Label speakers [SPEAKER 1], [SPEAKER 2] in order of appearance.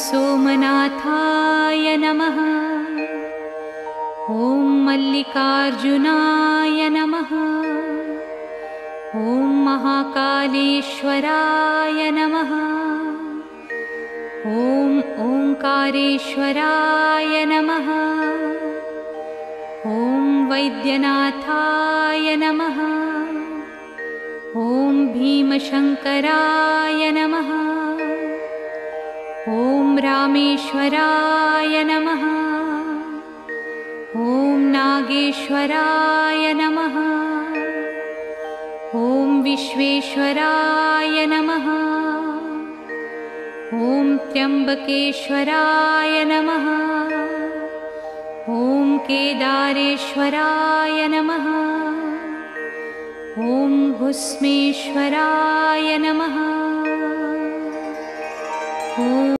[SPEAKER 1] सोमनाथाय नमः। ॐ मल्लिकार्जुनाय नमः। ॐ महाकालेश्वराय नमः। ॐ ओंकारेश्वराय नमः। ॐ वैद्यनाथाय नमः। ॐ भीमशंकराय नमः। ॐ रामेश्वराय नमः। ॐ नागेश्वराय नमः। ॐ विश्वेश्वराय नमः। ॐ त्र्यंबकेश्वराय नमः। ॐ केदारेश्वराय नमः। ॐ भुस्मेश्वराय नमः। ॐ